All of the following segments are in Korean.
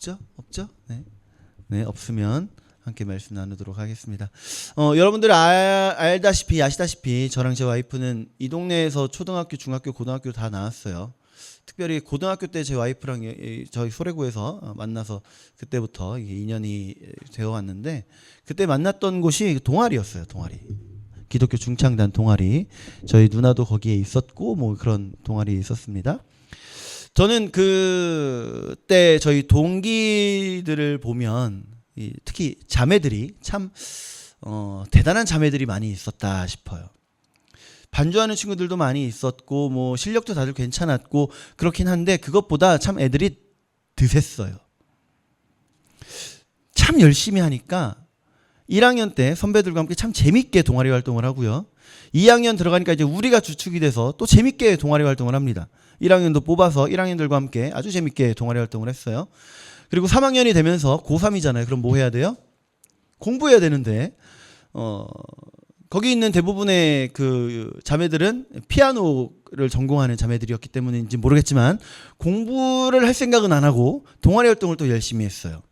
없죠? 없죠? 네. 네, 없으면 함께 말씀 나누도록 하겠습니다. 여러분들 아시다시피 저랑 제 와이프는 이 동네에서 초등학교, 중학교, 고등학교 다 나왔어요. 특별히 고등학교 때 제 와이프랑 저희 소래구에서 만나서 그때부터 이게 인연이 되어 왔는데, 그때 만났던 곳이 동아리였어요. 동아리. 기독교 중창단 동아리. 저희 누나도 거기에 있었고 뭐 그런 동아리 있었습니다. 저는 그때 저희 동기들을 보면 특히 자매들이 참 대단한 자매들이 많이 있었다 싶어요. 반주하는 친구들도 많이 있었고 뭐 실력도 다들 괜찮았고 그렇긴 한데, 그것보다 참 애들이 드셌어요. 참 열심히 하니까 1학년 때 선배들과 함께 참 재밌게 동아리 활동을 하고요. 2학년 들어가니까 이제 우리가 주축이 돼서 또 재밌게 동아리 활동을 합니다. 1학년도 뽑아서 1학년들과 함께 아주 재밌게 동아리 활동을 했어요. 그리고 3학년이 되면서 고3이잖아요. 그럼 뭐 해야 돼요? 공부해야 되는데 거기 있는 대부분의 그 자매들은 피아노를 전공하는 자매들이었기 때문인지 모르겠지만 공부를 할 생각은 안 하고 동아리 활동을 또 열심히 했어요.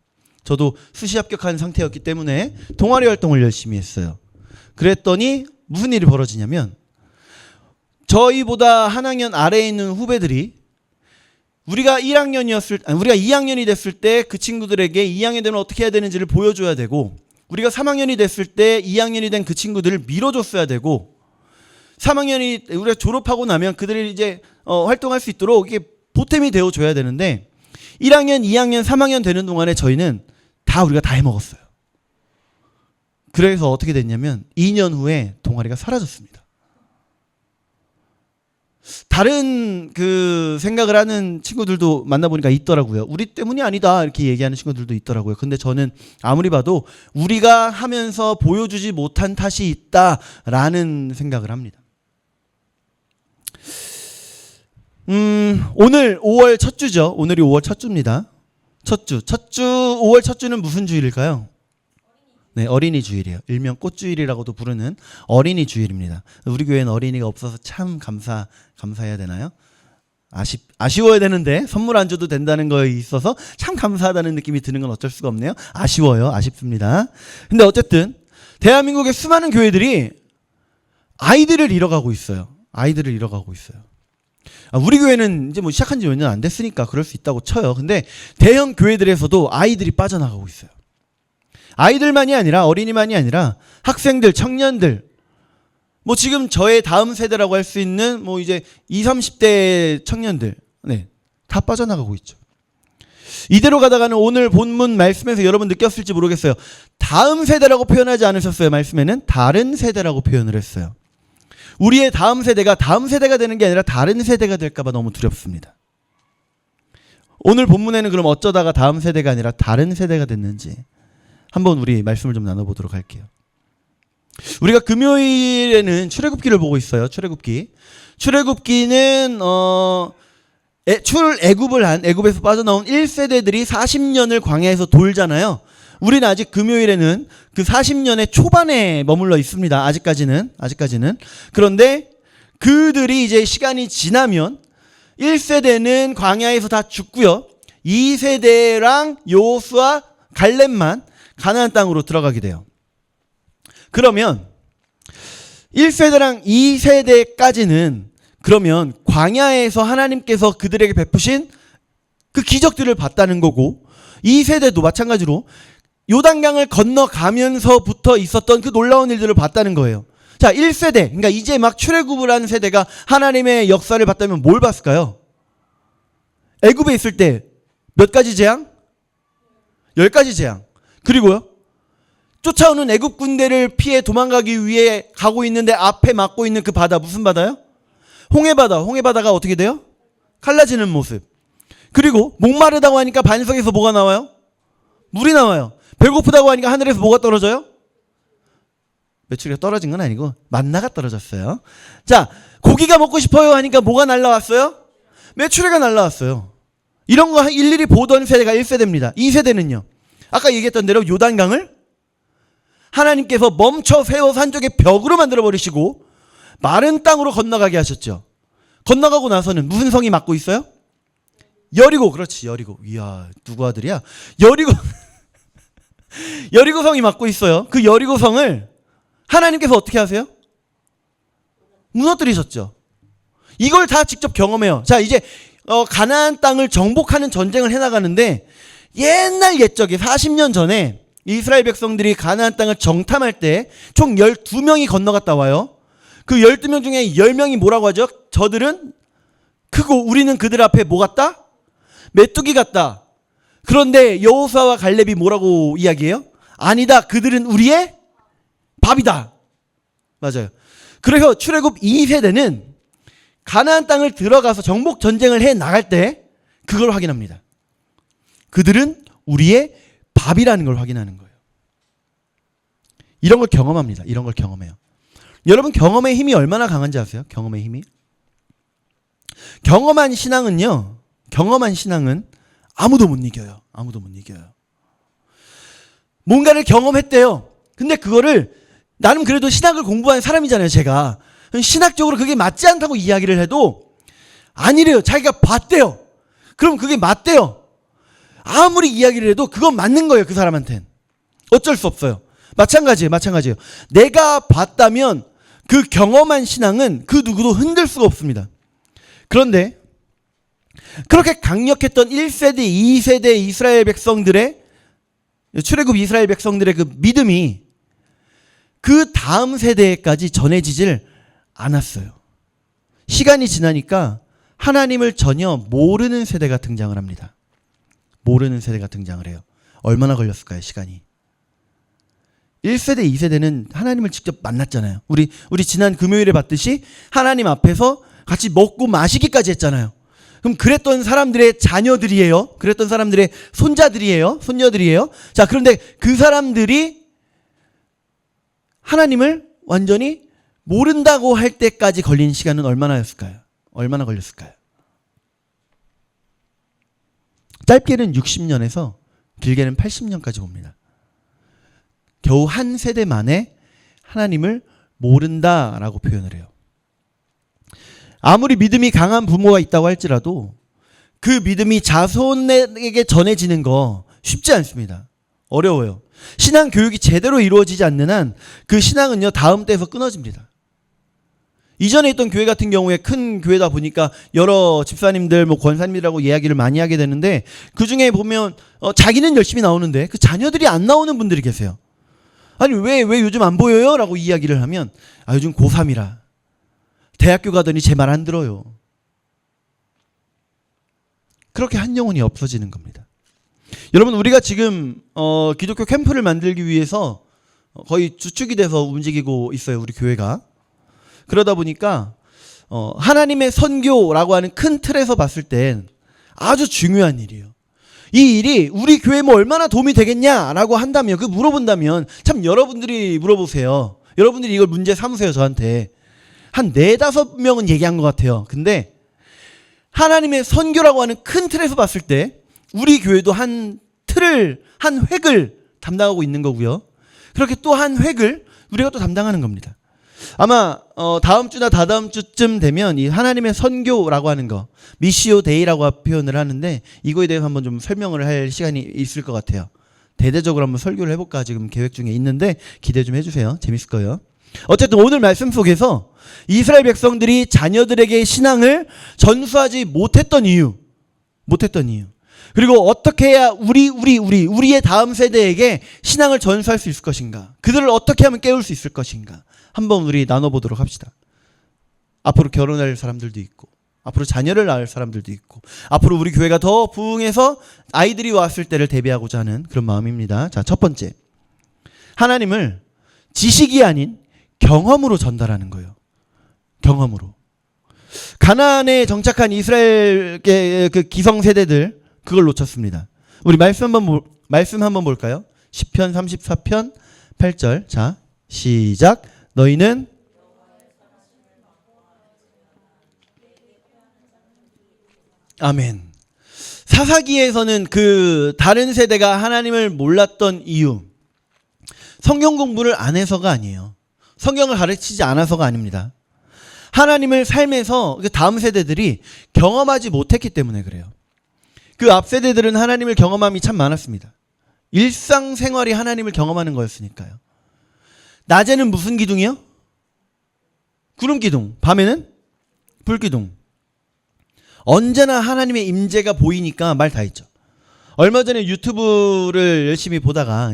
저도 수시 합격한 상태였기 때문에 동아리 활동을 열심히 했어요. 그랬더니 무슨 일이 벌어지냐면, 저희보다 한 학년 아래에 있는 후배들이 우리가 2학년이 됐을 때 그 친구들에게 2학년 되면 어떻게 해야 되는지를 보여줘야 되고, 우리가 3학년이 됐을 때 2학년이 된 그 친구들을 밀어줬어야 되고, 3학년이 우리가 졸업하고 나면 그들이 이제 활동할 수 있도록 이게 보탬이 되어줘야 되는데, 1학년, 2학년, 3학년 되는 동안에 저희는 우리가 다 해먹었어요. 그래서 어떻게 됐냐면 2년 후에 동아리가 사라졌습니다. 다른 그 생각을 하는 친구들도 만나보니까 있더라고요. 우리 때문이 아니다 이렇게 얘기하는 친구들도 있더라고요. 근데 저는 아무리 봐도 우리가 하면서 보여주지 못한 탓이 있다라는 생각을 합니다. 오늘 5월 첫 주죠. 오늘이 5월 첫 주입니다. 첫 주 5월 첫 주는 무슨 주일일까요? 네, 어린이 주일이에요. 일명 꽃주일이라고도 부르는 어린이 주일입니다. 우리 교회는 어린이가 없어서 참 감사해야 되나요? 아쉬워야 되는데 선물 안 줘도 된다는 거에 있어서 참 감사하다는 느낌이 드는 건 어쩔 수가 없네요. 아쉽습니다. 근데 어쨌든 대한민국의 수많은 교회들이 아이들을 잃어가고 있어요. 우리 교회는 이제 뭐 시작한 지 몇 년 안 됐으니까 그럴 수 있다고 쳐요. 근데 대형 교회들에서도 아이들이 빠져나가고 있어요. 아이들만이 아니라, 어린이만이 아니라 학생들, 청년들, 뭐 지금 저의 다음 세대라고 할 수 있는 뭐 이제 20, 30대 청년들, 네, 다 빠져나가고 있죠. 이대로 가다가는 오늘 본문 말씀에서 여러분 느꼈을지 모르겠어요. 다음 세대라고 표현하지 않으셨어요. 말씀에는 다른 세대라고 표현을 했어요. 우리의 다음 세대가 다음 세대가 되는 게 아니라 다른 세대가 될까봐 너무 두렵습니다. 오늘 본문에는 그럼 어쩌다가 다음 세대가 아니라 다른 세대가 됐는지 한번 우리 말씀을 좀 나눠보도록 할게요. 우리가 금요일에는 출애굽기를 보고 있어요. 출애굽기는 출애굽을 한, 애굽에서 빠져나온 1세대들이 40년을 광야에서 돌잖아요. 우리는 아직 금요일에는 그 40년의 초반에 머물러 있습니다. 아직까지는. 그런데 그들이 이제 시간이 지나면 1세대는 광야에서 다 죽고요. 2세대랑 여호수아, 갈렙만 가나안 땅으로 들어가게 돼요. 그러면 1세대랑 2세대까지는 그러면 광야에서 하나님께서 그들에게 베푸신 그 기적들을 봤다는 거고, 2세대도 마찬가지로 요단강을 건너가면서부터 있었던 그 놀라운 일들을 봤다는 거예요. 자, 1세대, 그러니까 이제 막 출애굽을 한 세대가 하나님의 역사를 봤다면 뭘 봤을까요? 애굽에 있을 때 몇 가지 재앙? 10가지 재앙. 그리고요, 쫓아오는 애굽 군대를 피해 도망가기 위해 가고 있는데 앞에 막고 있는 그 바다, 무슨 바다요? 홍해바다가 어떻게 돼요? 갈라지는 모습. 그리고 목마르다고 하니까 반석에서 뭐가 나와요? 물이 나와요. 배고프다고 하니까 하늘에서 뭐가 떨어져요? 메추리가 떨어진 건 아니고 만나가 떨어졌어요. 자, 고기가 먹고 싶어요 하니까 뭐가 날라왔어요? 메추리가 날라왔어요. 이런 거 일일이 보던 세대가 1세대입니다. 2세대는요, 아까 얘기했던 대로 요단강을 하나님께서 멈춰 세워 산 쪽에 벽으로 만들어 버리시고 마른 땅으로 건너가게 하셨죠. 건너가고 나서는 무슨 성이 막고 있어요? 여리고, 그렇지, 여리고. 이야, 누구 아들이야? 여리고, 여리고성이 맡고 있어요. 그 여리고성을 하나님께서 어떻게 하세요? 무너뜨리셨죠. 이걸 다 직접 경험해요. 자, 이제 가나안 땅을 정복하는 전쟁을 해나가는데 옛날 옛적에 40년 전에 이스라엘 백성들이 가나안 땅을 정탐할 때 총 12명이 건너갔다 와요. 그 12명 중에 10명이 뭐라고 하죠? 저들은 크고 우리는 그들 앞에 뭐 같다? 메뚜기 같다. 그런데 여호수아와 갈렙이 뭐라고 이야기해요? 아니다. 그들은 우리의 밥이다. 맞아요. 그래서 출애굽 2세대는 가나안 땅을 들어가서 정복 전쟁을 해 나갈 때 그걸 확인합니다. 그들은 우리의 밥이라는 걸 확인하는 거예요. 이런 걸 경험합니다. 이런 걸 경험해요. 여러분, 경험의 힘이 얼마나 강한지 아세요? 경험의 힘이? 경험한 신앙은 아무도 못 이겨요. 아무도 못 이겨요. 뭔가를 경험했대요. 근데 그거를 나는 그래도 신학을 공부한 사람이잖아요, 제가. 신학적으로 그게 맞지 않다고 이야기를 해도 아니래요. 자기가 봤대요. 그럼 그게 맞대요. 아무리 이야기를 해도 그건 맞는 거예요, 그 사람한테는. 어쩔 수 없어요. 마찬가지예요. 내가 봤다면 그 경험한 신앙은 그 누구도 흔들 수가 없습니다. 그런데 그렇게 강력했던 1세대, 2세대 이스라엘 백성들의 출애굽 이스라엘 백성들의 그 믿음이 그 다음 세대까지 전해지질 않았어요. 시간이 지나니까 하나님을 전혀 모르는 세대가 등장을 합니다. 모르는 세대가 등장을 해요. 얼마나 걸렸을까요, 시간이? 1세대, 2세대는 하나님을 직접 만났잖아요. 우리 지난 금요일에 봤듯이 하나님 앞에서 같이 먹고 마시기까지 했잖아요. 그럼 그랬던 사람들의 자녀들이에요. 그랬던 사람들의 손녀들이에요. 자, 그런데 그 사람들이 하나님을 완전히 모른다고 할 때까지 걸린 시간은 얼마나 걸렸을까요? 짧게는 60년에서 길게는 80년까지 봅니다. 겨우 한 세대 만에 하나님을 모른다라고 표현을 해요. 아무리 믿음이 강한 부모가 있다고 할지라도 그 믿음이 자손에게 전해지는 거 쉽지 않습니다. 어려워요. 신앙 교육이 제대로 이루어지지 않는 한 그 신앙은요, 다음 때에서 끊어집니다. 이전에 있던 교회 같은 경우에 큰 교회다 보니까 여러 집사님들, 권사님들하고 이야기를 많이 하게 되는데 그 중에 보면 자기는 열심히 나오는데 그 자녀들이 안 나오는 분들이 계세요. 아니 왜 요즘 안 보여요? 라고 이야기를 하면 요즘 고3이라 대학교 가더니 제 말 안 들어요. 그렇게 한 영혼이 없어지는 겁니다. 여러분, 우리가 지금 기독교 캠프를 만들기 위해서 거의 주축이 돼서 움직이고 있어요, 우리 교회가. 그러다 보니까 하나님의 선교라고 하는 큰 틀에서 봤을 땐 아주 중요한 일이에요. 이 일이 우리 교회에 뭐 얼마나 도움이 되겠냐라고 한다면, 그 물어본다면 참 여러분들이 물어보세요. 여러분들이 이걸 문제 삼으세요, 저한테. 한 4-5명은 얘기한 것 같아요. 근데 하나님의 선교라고 하는 큰 틀에서 봤을 때 우리 교회도 한 획을 담당하고 있는 거고요. 그렇게 또 한 획을 우리가 또 담당하는 겁니다. 아마 다음 주나 다다음 주쯤 되면 이 하나님의 선교라고 하는 거, 미시오 데이라고 표현을 하는데 이거에 대해서 한번 좀 설명을 할 시간이 있을 것 같아요. 대대적으로 한번 설교를 해볼까 지금 계획 중에 있는데 기대 좀 해주세요. 재밌을 거예요. 어쨌든 오늘 말씀 속에서 이스라엘 백성들이 자녀들에게 신앙을 전수하지 못했던 이유, 그리고 어떻게 해야 우리의 다음 세대에게 신앙을 전수할 수 있을 것인가, 그들을 어떻게 하면 깨울 수 있을 것인가, 한번 우리 나눠보도록 합시다. 앞으로 결혼할 사람들도 있고, 앞으로 자녀를 낳을 사람들도 있고, 앞으로 우리 교회가 더 부흥해서 아이들이 왔을 때를 대비하고자 하는 그런 마음입니다. 자, 첫 번째, 하나님을 지식이 아닌 경험으로 전달하는 거예요. 경험으로. 가나안에 정착한 이스라엘의 그 기성 세대들 그걸 놓쳤습니다. 우리 말씀 한번 볼까요? 시편 34편 8절. 자, 시작. 너희는 아멘. 사사기에서는 그 다른 세대가 하나님을 몰랐던 이유, 성경 공부를 안 해서가 아니에요. 성경을 가르치지 않아서가 아닙니다. 하나님을 삶에서 다음 세대들이 경험하지 못했기 때문에 그래요. 그 앞 세대들은 하나님을 경험함이 참 많았습니다. 일상생활이 하나님을 경험하는 거였으니까요. 낮에는 무슨 기둥이요? 구름 기둥. 밤에는 불 기둥. 언제나 하나님의 임재가 보이니까 말 다 했죠. 얼마 전에 유튜브를 열심히 보다가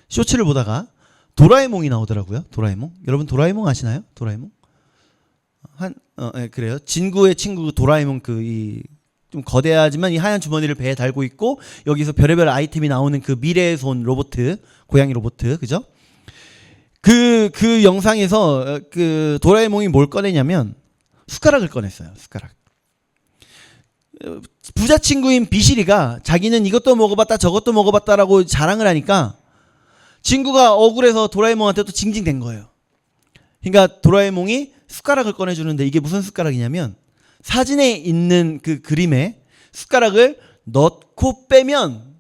쇼츠를 보다가 도라에몽이 나오더라고요. 도라에몽. 여러분 도라에몽 아시나요? 도라에몽? 네, 그래요. 진구의 친구 도라에몽 좀 거대하지만 이 하얀 주머니를 배에 달고 있고 여기서 별의별 아이템이 나오는 그 미래의 손 로봇, 고양이 로봇, 그죠? 그 영상에서 그 도라에몽이 뭘 꺼내냐면 숟가락을 꺼냈어요. 숟가락. 부자 친구인 비실이가 자기는 이것도 먹어봤다 저것도 먹어봤다라고 자랑을 하니까 친구가 억울해서 도라에몽한테 또 징징댄 거예요. 그러니까 도라에몽이 숟가락을 꺼내주는데 이게 무슨 숟가락이냐면 사진에 있는 그 그림에 숟가락을 넣고 빼면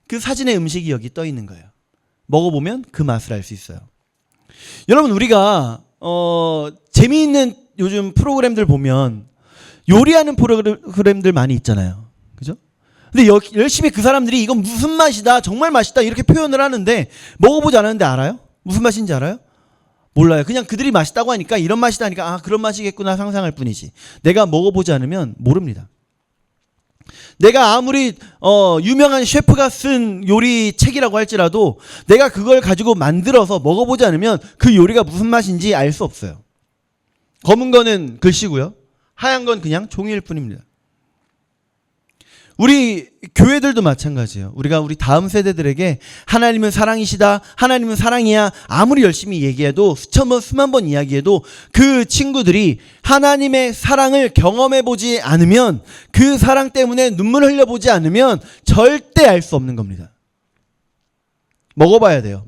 그 사진의 음식이 여기 떠 있는 거예요. 먹어보면 그 맛을 알 수 있어요. 여러분 우리가 재미있는 요즘 프로그램들 보면 요리하는 프로그램들 많이 있잖아요. 그죠? 근데 열심히 그 사람들이 이건 무슨 맛이다 정말 맛있다 이렇게 표현을 하는데 먹어보지 않았는데 알아요? 무슨 맛인지 알아요? 몰라요. 그냥 그들이 맛있다고 하니까 이런 맛이다 하니까 아 그런 맛이겠구나 상상할 뿐이지 내가 먹어보지 않으면 모릅니다. 내가 아무리 유명한 셰프가 쓴 요리 책이라고 할지라도 내가 그걸 가지고 만들어서 먹어보지 않으면 그 요리가 무슨 맛인지 알 수 없어요. 검은 거는 글씨고요. 하얀 건 그냥 종이일 뿐입니다. 우리 교회들도 마찬가지예요. 우리가 우리 다음 세대들에게 하나님은 사랑이시다, 하나님은 사랑이야 아무리 열심히 얘기해도 수만 번 이야기해도 그 친구들이 하나님의 사랑을 경험해보지 않으면 그 사랑 때문에 눈물 흘려보지 않으면 절대 알 수 없는 겁니다. 먹어봐야 돼요.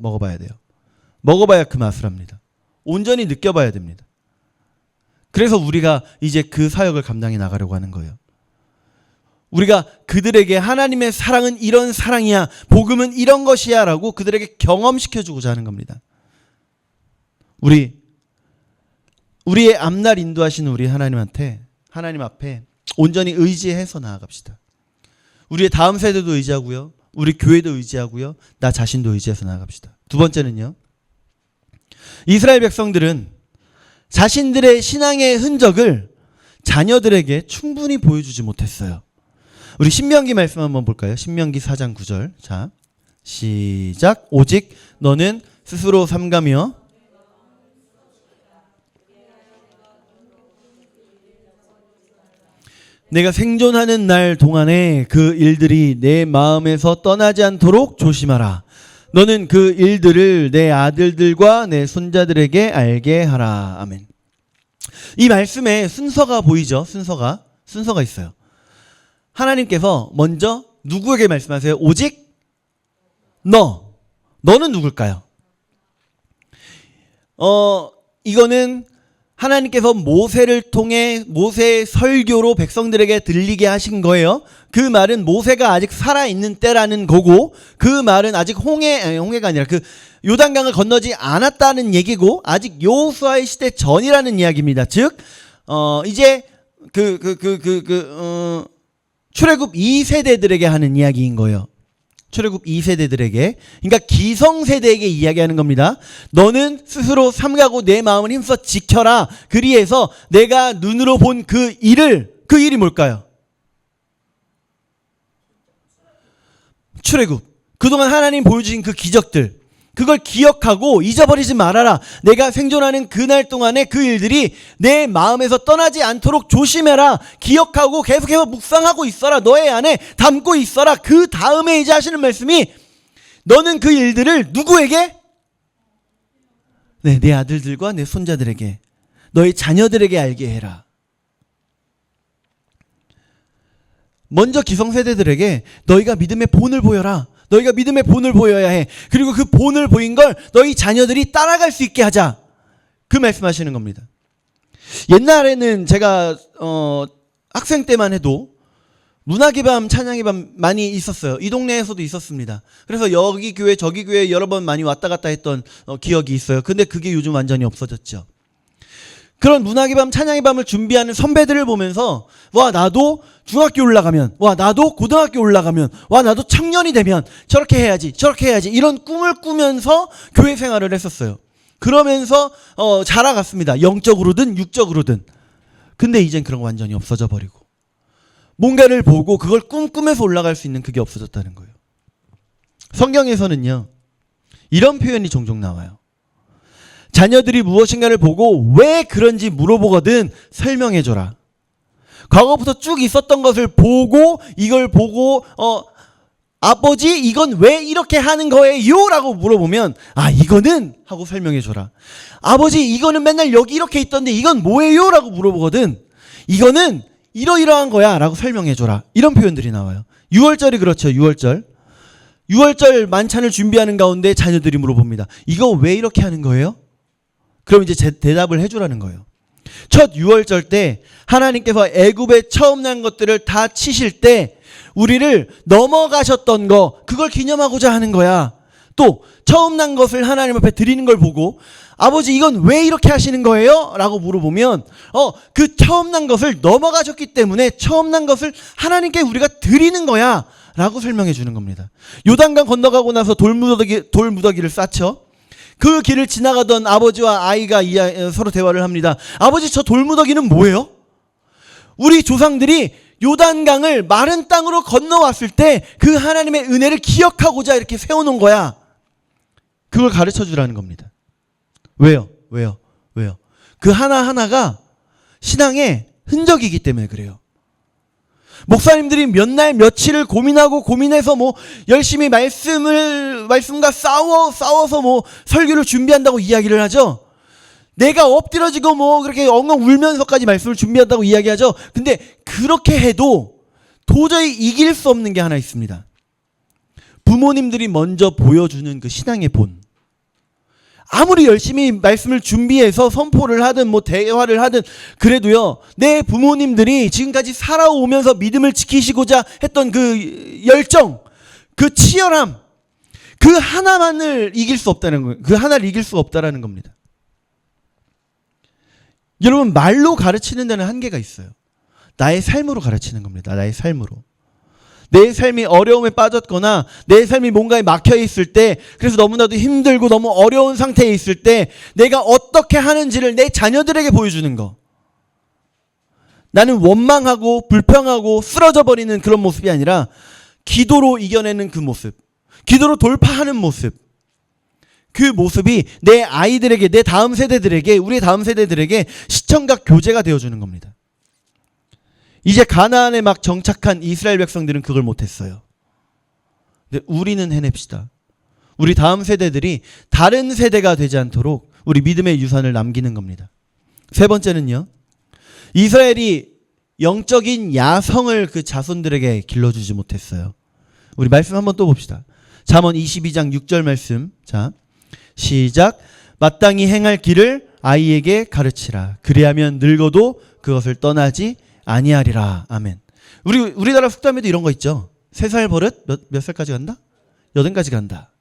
먹어봐야 그 맛을 합니다. 온전히 느껴봐야 됩니다. 그래서 우리가 이제 그 사역을 감당해 나가려고 하는 거예요. 우리가 그들에게 하나님의 사랑은 이런 사랑이야, 복음은 이런 것이야 라고 그들에게 경험시켜주고자 하는 겁니다. 우리의 앞날 인도하시는 우리 하나님한테, 하나님 앞에 온전히 의지해서 나아갑시다. 우리의 다음 세대도 의지하고요, 우리 교회도 의지하고요, 나 자신도 의지해서 나아갑시다. 두 번째는요, 이스라엘 백성들은 자신들의 신앙의 흔적을 자녀들에게 충분히 보여주지 못했어요. 우리 신명기 말씀 한번 볼까요? 신명기 4장 9절. 자, 시작. 오직 너는 스스로 삼가며 내가 생존하는 날 동안에 그 일들이 내 마음에서 떠나지 않도록 조심하라. 너는 그 일들을 내 아들들과 내 손자들에게 알게 하라. 아멘. 이 말씀에 순서가 보이죠? 순서가 있어요. 하나님께서 먼저 누구에게 말씀하세요? 오직 너는 누굴까요? 이거는 하나님께서 모세를 통해 모세의 설교로 백성들에게 들리게 하신 거예요. 그 말은 모세가 아직 살아있는 때라는 거고, 그 말은 아직 홍해가 아니라 그 요단강을 건너지 않았다는 얘기고, 아직 여호수아의 시대 전이라는 이야기입니다. 즉, 이제 출애굽 2세대들에게 하는 이야기인 거예요. 출애굽 2세대들에게, 그러니까 기성세대에게 이야기하는 겁니다. 너는 스스로 삼가고 내 마음을 힘써 지켜라. 그리해서 내가 눈으로 본 그 일이 뭘까요? 출애굽. 그동안 하나님 보여주신 그 기적들, 그걸 기억하고 잊어버리지 말아라. 내가 생존하는 그날 동안의 그 일들이 내 마음에서 떠나지 않도록 조심해라. 기억하고 계속해서 묵상하고 있어라. 너의 안에 담고 있어라. 그 다음에 이제 하시는 말씀이 너는 그 일들을 누구에게? 내 아들들과 내 손자들에게, 너의 자녀들에게 알게 해라. 먼저 기성세대들에게 너희가 믿음의 본을 보여라. 너희가 믿음의 본을 보여야 해. 그리고 그 본을 보인 걸 너희 자녀들이 따라갈 수 있게 하자. 그 말씀하시는 겁니다. 옛날에는 제가 학생 때만 해도 문학의 밤, 찬양의 밤 많이 있었어요. 이 동네에서도 있었습니다. 그래서 여기 교회 저기 교회 여러 번 많이 왔다 갔다 했던 기억이 있어요. 근데 그게 요즘 완전히 없어졌죠. 그런 문학의 밤, 찬양의 밤을 준비하는 선배들을 보면서 와 나도 중학교 올라가면, 와 나도 고등학교 올라가면, 와 나도 청년이 되면 저렇게 해야지 저렇게 해야지 이런 꿈을 꾸면서 교회 생활을 했었어요. 그러면서 자라갔습니다. 영적으로든 육적으로든. 근데 이젠 그런 거 완전히 없어져 버리고 뭔가를 보고 그걸 꿈꾸면서 올라갈 수 있는 그게 없어졌다는 거예요. 성경에서는요 이런 표현이 종종 나와요. 자녀들이 무엇인가를 보고 왜 그런지 물어보거든 설명해줘라. 과거부터 쭉 있었던 것을 보고 이걸 보고 아버지 이건 왜 이렇게 하는 거예요? 라고 물어보면 아 이거는 하고 설명해줘라. 아버지 이거는 맨날 여기 이렇게 있던데 이건 뭐예요? 라고 물어보거든 이거는 이러이러한 거야 라고 설명해줘라. 이런 표현들이 나와요. 6월절이 그렇죠. 6월절 만찬을 준비하는 가운데 자녀들이 물어봅니다. 이거 왜 이렇게 하는 거예요? 그럼 이제 대답을 해주라는 거예요. 첫 6월절 때 하나님께서 애굽에 처음 난 것들을 다 치실 때 우리를 넘어가셨던 거 그걸 기념하고자 하는 거야. 또 처음 난 것을 하나님 앞에 드리는 걸 보고 아버지 이건 왜 이렇게 하시는 거예요? 라고 물어보면 그 처음 난 것을 넘어가셨기 때문에 처음 난 것을 하나님께 우리가 드리는 거야 라고 설명해 주는 겁니다. 요단강 건너가고 나서 돌무더기를 쌓죠. 그 길을 지나가던 아버지와 아이가 서로 대화를 합니다. 아버지 저 돌무더기는 뭐예요? 우리 조상들이 요단강을 마른 땅으로 건너왔을 때 그 하나님의 은혜를 기억하고자 이렇게 세워놓은 거야. 그걸 가르쳐 주라는 겁니다. 왜요? 그 하나하나가 신앙의 흔적이기 때문에 그래요. 목사님들이 몇 날 며칠을 고민해서 열심히 말씀과 싸워서 설교를 준비한다고 이야기를 하죠. 내가 엎드려지고 그렇게 엉엉 울면서까지 말씀을 준비한다고 이야기하죠. 근데 그렇게 해도 도저히 이길 수 없는 게 하나 있습니다. 부모님들이 먼저 보여주는 그 신앙의 본. 아무리 열심히 말씀을 준비해서 선포를 하든 대화를 하든 그래도요 내 부모님들이 지금까지 살아오면서 믿음을 지키시고자 했던 그 열정, 그 치열함, 그 하나만을 이길 수 없다는 거예요. 그 하나를 이길 수가 없다라는 겁니다. 여러분 말로 가르치는 데는 한계가 있어요. 나의 삶으로 가르치는 겁니다. 나의 삶으로. 내 삶이 어려움에 빠졌거나 내 삶이 뭔가에 막혀 있을 때 그래서 너무나도 힘들고 너무 어려운 상태에 있을 때 내가 어떻게 하는지를 내 자녀들에게 보여주는 거. 나는 원망하고 불평하고 쓰러져 버리는 그런 모습이 아니라 기도로 이겨내는 그 모습, 기도로 돌파하는 모습, 그 모습이 내 아이들에게, 내 다음 세대들에게, 우리의 다음 세대들에게 시청각 교재가 되어주는 겁니다. 이제 가나안에 막 정착한 이스라엘 백성들은 그걸 못했어요. 근데 우리는 해냅시다. 우리 다음 세대들이 다른 세대가 되지 않도록 우리 믿음의 유산을 남기는 겁니다. 세 번째는요. 이스라엘이 영적인 야성을 그 자손들에게 길러주지 못했어요. 우리 말씀 한번 또 봅시다. 잠언 22장 6절 말씀. 자, 시작. 마땅히 행할 길을 아이에게 가르치라. 그리하면 늙어도 그것을 떠나지 아니하리라. 아멘. 우리나라 속담에도 이런 거 있죠. 3살 버릇 몇 살까지 간다? 8까지 간다.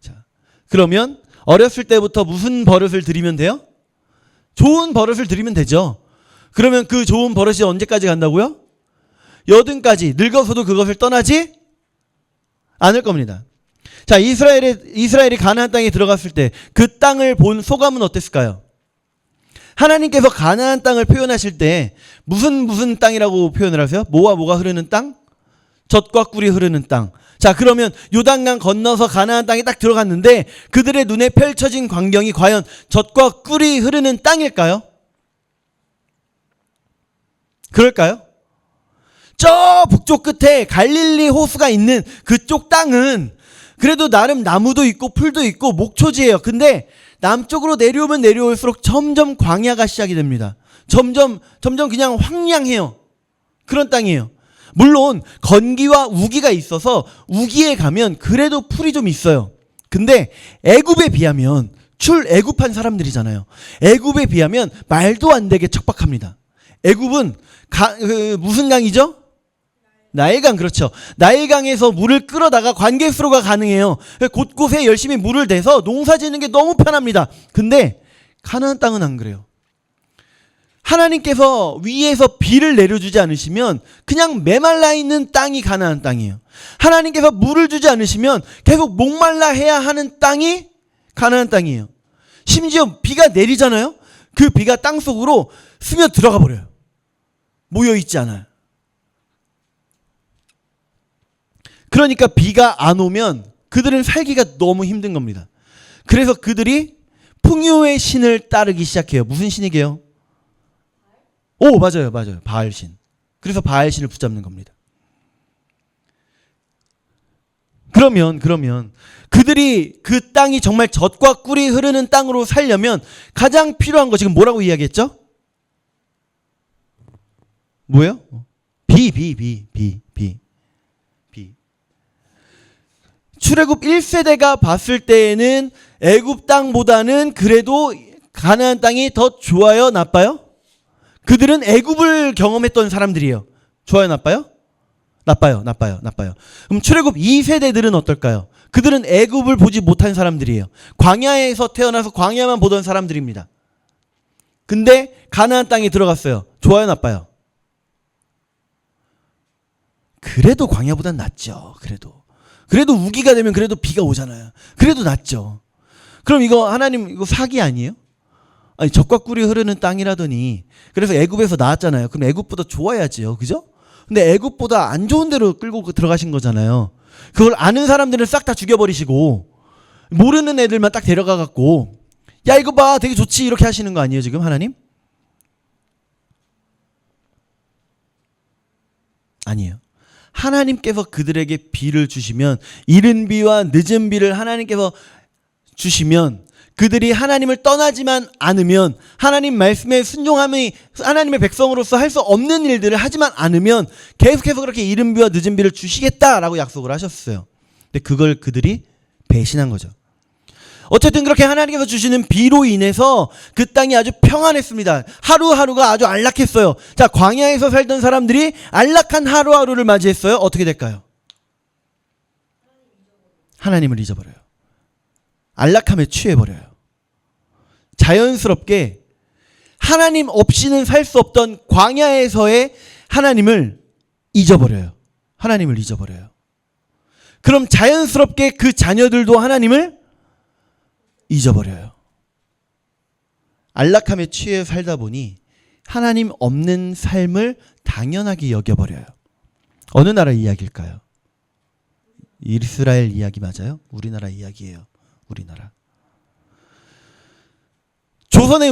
자, 그러면 어렸을 때부터 무슨 버릇을 들이면 돼요? 좋은 버릇을 들이면 되죠. 그러면 그 좋은 버릇이 언제까지 간다고요? 80까지. 늙어서도 그것을 떠나지 않을 겁니다. 자, 이스라엘이 가나안 땅에 들어갔을 때 그 땅을 본 소감은 어땠을까요? 하나님께서 가나안 땅을 표현하실 때 무슨 땅이라고 표현을 하세요? 뭐가 흐르는 땅? 젖과 꿀이 흐르는 땅. 자, 그러면 요단강 건너서 가나안 땅에 딱 들어갔는데 그들의 눈에 펼쳐진 광경이 과연 젖과 꿀이 흐르는 땅일까요? 그럴까요? 저 북쪽 끝에 갈릴리 호수가 있는 그쪽 땅은 그래도 나름 나무도 있고 풀도 있고 목초지예요. 근데 남쪽으로 내려오면 내려올수록 점점 광야가 시작이 됩니다. 점점 그냥 황량해요. 그런 땅이에요. 물론 건기와 우기가 있어서 우기에 가면 그래도 풀이 좀 있어요. 근데 애굽에 비하면 출애굽한 사람들이잖아요. 애굽에 비하면 말도 안 되게 척박합니다. 애굽은 무슨 강이죠? 나일강. 그렇죠. 나일강에서 물을 끌어다가 관계수로가 가능해요. 곳곳에 열심히 물을 대서 농사 짓는 게 너무 편합니다. 근데 가나안 땅은 안 그래요. 하나님께서 위에서 비를 내려주지 않으시면 그냥 메말라 있는 땅이 가나안 땅이에요. 하나님께서 물을 주지 않으시면 계속 목말라 해야 하는 땅이 가나안 땅이에요. 심지어 비가 내리잖아요. 그 비가 땅 속으로 스며 들어가 버려요. 모여 있지 않아요. 그러니까 비가 안 오면 그들은 살기가 너무 힘든 겁니다. 그래서 그들이 풍요의 신을 따르기 시작해요. 무슨 신이게요? 오, 맞아요. 바알신. 그래서 바알신을 붙잡는 겁니다. 그러면 그들이 그 땅이 정말 젖과 꿀이 흐르는 땅으로 살려면 가장 필요한 거 지금 뭐라고 이야기했죠? 뭐예요? 비. 출애굽 1세대가 봤을 때에는 애굽 땅보다는 그래도 가나안 땅이 더 좋아요, 나빠요? 그들은 애굽을 경험했던 사람들이에요. 좋아요, 나빠요? 나빠요. 그럼 출애굽 2세대들은 어떨까요? 그들은 애굽을 보지 못한 사람들이에요. 광야에서 태어나서 광야만 보던 사람들입니다. 근데 가나안 땅에 들어갔어요. 좋아요, 나빠요? 그래도 광야보단 낫죠. 그래도 우기가 되면 그래도 비가 오잖아요. 그래도 낫죠. 그럼 이거 하나님 이거 사기 아니에요? 아니 젖과 꿀이 흐르는 땅이라더니 그래서 애굽에서 나왔잖아요. 그럼 애굽보다 좋아야지요. 그죠? 근데 애굽보다 안 좋은 데로 끌고 들어가신 거잖아요. 그걸 아는 사람들은 싹 다 죽여버리시고 모르는 애들만 딱 데려가 갖고 야 이거 봐 되게 좋지 이렇게 하시는 거 아니에요 지금 하나님? 아니에요. 하나님께서 그들에게 비를 주시면 이른 비와 늦은 비를 하나님께서 주시면 그들이 하나님을 떠나지만 않으면 하나님 말씀에 순종함이 하나님의 백성으로서 할 수 없는 일들을 하지만 않으면 계속해서 그렇게 이른 비와 늦은 비를 주시겠다라고 약속을 하셨어요. 근데 그걸 그들이 배신한 거죠. 어쨌든 그렇게 하나님께서 주시는 비로 인해서 그 땅이 아주 평안했습니다. 하루하루가 아주 안락했어요. 자, 광야에서 살던 사람들이 안락한 하루하루를 맞이했어요. 어떻게 될까요? 하나님을 잊어버려요. 안락함에 취해버려요. 자연스럽게 하나님 없이는 살 수 없던 광야에서의 하나님을 잊어버려요. 그럼 자연스럽게 그 자녀들도 하나님을 잊어버려요. 안락함에 취해 살다 보니 하나님 없는 삶을 당연하게 여겨버려요. 어느 나라 이야기일까요? 이스라엘 이야기 맞아요? 우리나라 이야기예요. 우리나라. 조선에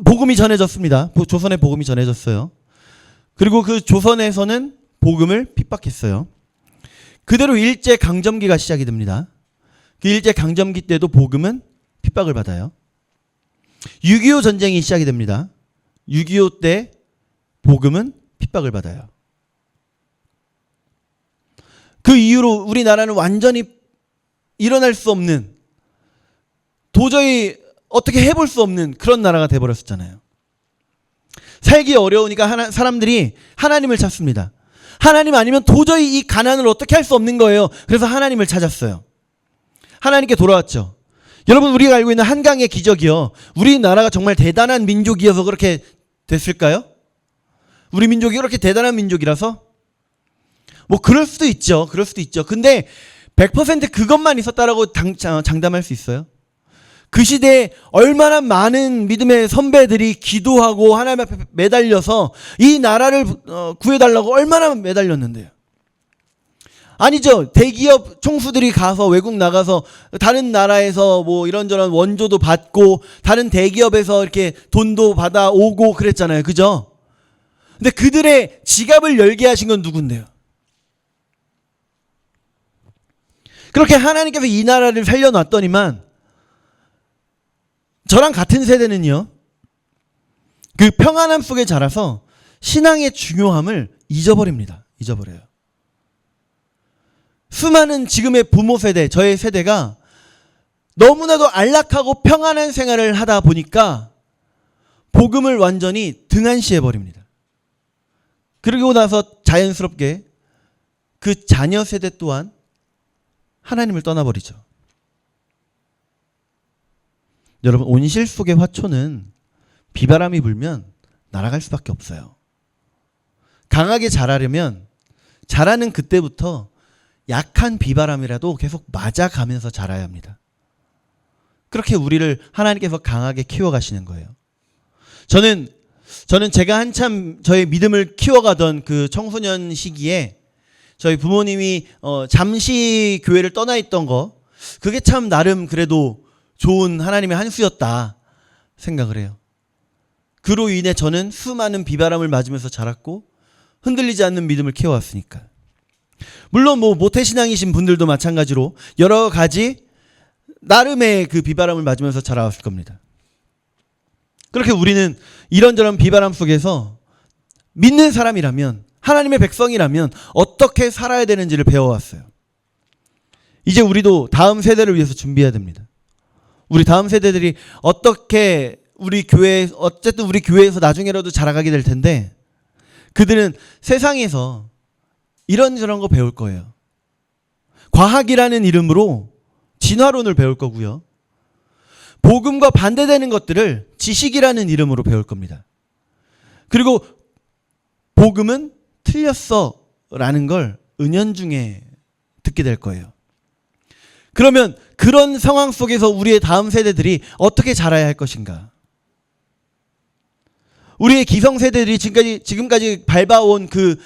복음이 전해졌습니다. 조선에 복음이 전해졌어요. 그리고 그 조선에서는 복음을 핍박했어요. 그대로 일제 강점기가 시작이 됩니다. 그 일제 강점기 때도 복음은 핍박을 받아요. 6.25 전쟁이 시작이 됩니다. 6.25 때 복음은 핍박을 받아요. 그 이후로 우리나라는 완전히 일어날 수 없는 도저히 어떻게 해볼 수 없는 그런 나라가 돼버렸었잖아요. 살기 어려우니까 사람들이 하나님을 찾습니다. 하나님 아니면 도저히 이 가난을 어떻게 할 수 없는 거예요. 그래서 하나님을 찾았어요. 하나님께 돌아왔죠. 여러분 우리가 알고 있는 한강의 기적이요. 우리나라가 정말 대단한 민족이어서 그렇게 됐을까요? 우리 민족이 그렇게 대단한 민족이라서? 뭐 그럴 수도 있죠. 근데 100% 그것만 있었다라고 장담할 수 있어요? 그 시대에 얼마나 많은 믿음의 선배들이 기도하고 하나님 앞에 매달려서 이 나라를 구해달라고 얼마나 매달렸는데요. 아니죠. 대기업 총수들이 가서 외국 나가서 다른 나라에서 뭐 이런저런 원조도 받고 다른 대기업에서 이렇게 돈도 받아오고 그랬잖아요. 그죠? 근데 그들의 지갑을 열게 하신 건 누군데요? 그렇게 하나님께서 이 나라를 살려놨더니만 저랑 같은 세대는요. 그 평안함 속에 자라서 신앙의 중요함을 잊어버려요. 수많은 지금의 부모 세대, 저의 세대가 너무나도 안락하고 평안한 생활을 하다 보니까 복음을 완전히 등한시해버립니다. 그러고 나서 자연스럽게 그 자녀 세대 또한 하나님을 떠나버리죠. 여러분 온실 속의 화초는 비바람이 불면 날아갈 수밖에 없어요. 강하게 자라려면 자라는 그때부터 약한 비바람이라도 계속 맞아가면서 자라야 합니다. 그렇게 우리를 하나님께서 강하게 키워가시는 거예요. 저는 제가 한참 저의 믿음을 키워가던 그 청소년 시기에 저희 부모님이 잠시 교회를 떠나 있던 거, 그게 참 나름 그래도 좋은 하나님의 한 수였다 생각을 해요. 그로 인해 저는 수많은 비바람을 맞으면서 자랐고 흔들리지 않는 믿음을 키워왔으니까. 물론 모태신앙이신 분들도 마찬가지로 여러 가지 나름의 그 비바람을 맞으면서 자라왔을 겁니다. 그렇게 우리는 이런저런 비바람 속에서 믿는 사람이라면, 하나님의 백성이라면 어떻게 살아야 되는지를 배워왔어요. 이제 우리도 다음 세대를 위해서 준비해야 됩니다. 우리 다음 세대들이 어떻게 어쨌든 우리 교회에서 나중에라도 자라가게 될 텐데, 그들은 세상에서 이런저런 거 배울 거예요. 과학이라는 이름으로 진화론을 배울 거고요. 복음과 반대되는 것들을 지식이라는 이름으로 배울 겁니다. 그리고 복음은 틀렸어 라는 걸 은연중에 듣게 될 거예요. 그러면 그런 상황 속에서 우리의 다음 세대들이 어떻게 자라야 할 것인가? 우리의 기성세대들이 지금까지 밟아온 그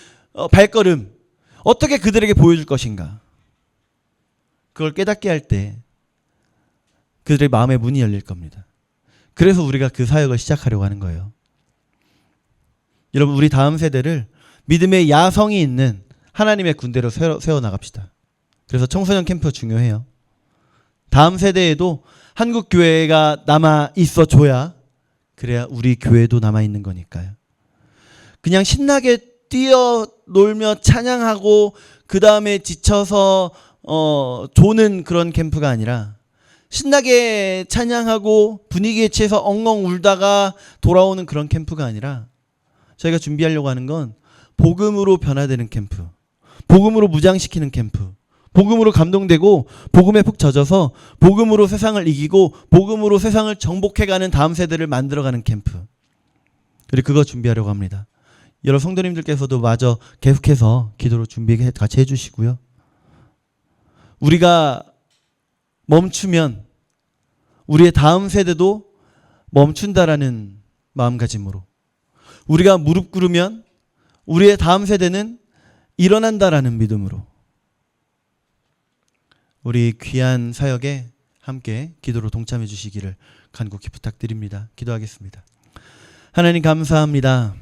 발걸음, 어떻게 그들에게 보여줄 것인가? 그걸 깨닫게 할 때 그들의 마음의 문이 열릴 겁니다. 그래서 우리가 그 사역을 시작하려고 하는 거예요. 여러분, 우리 다음 세대를 믿음의 야성이 있는 하나님의 군대로 세워나갑시다. 그래서 청소년 캠프 중요해요. 다음 세대에도 한국 교회가 남아 있어 줘야, 그래야 우리 교회도 남아 있는 거니까요. 그냥 신나게 뛰어놀며 찬양하고 그 다음에 지쳐서 조는 그런 캠프가 아니라, 신나게 찬양하고 분위기에 취해서 엉엉 울다가 돌아오는 그런 캠프가 아니라, 저희가 준비하려고 하는 건 복음으로 변화되는 캠프, 복음으로 무장시키는 캠프, 복음으로 감동되고 복음에 푹 젖어서 복음으로 세상을 이기고 복음으로 세상을 정복해가는 다음 세대를 만들어가는 캠프, 우리 그거 준비하려고 합니다. 여러 성도님들께서도 마저 계속해서 기도로 준비 같이 해주시고요. 우리가 멈추면 우리의 다음 세대도 멈춘다라는 마음가짐으로, 우리가 무릎 꿇으면 우리의 다음 세대는 일어난다라는 믿음으로, 우리 귀한 사역에 함께 기도로 동참해 주시기를 간곡히 부탁드립니다. 기도하겠습니다. 하나님 감사합니다.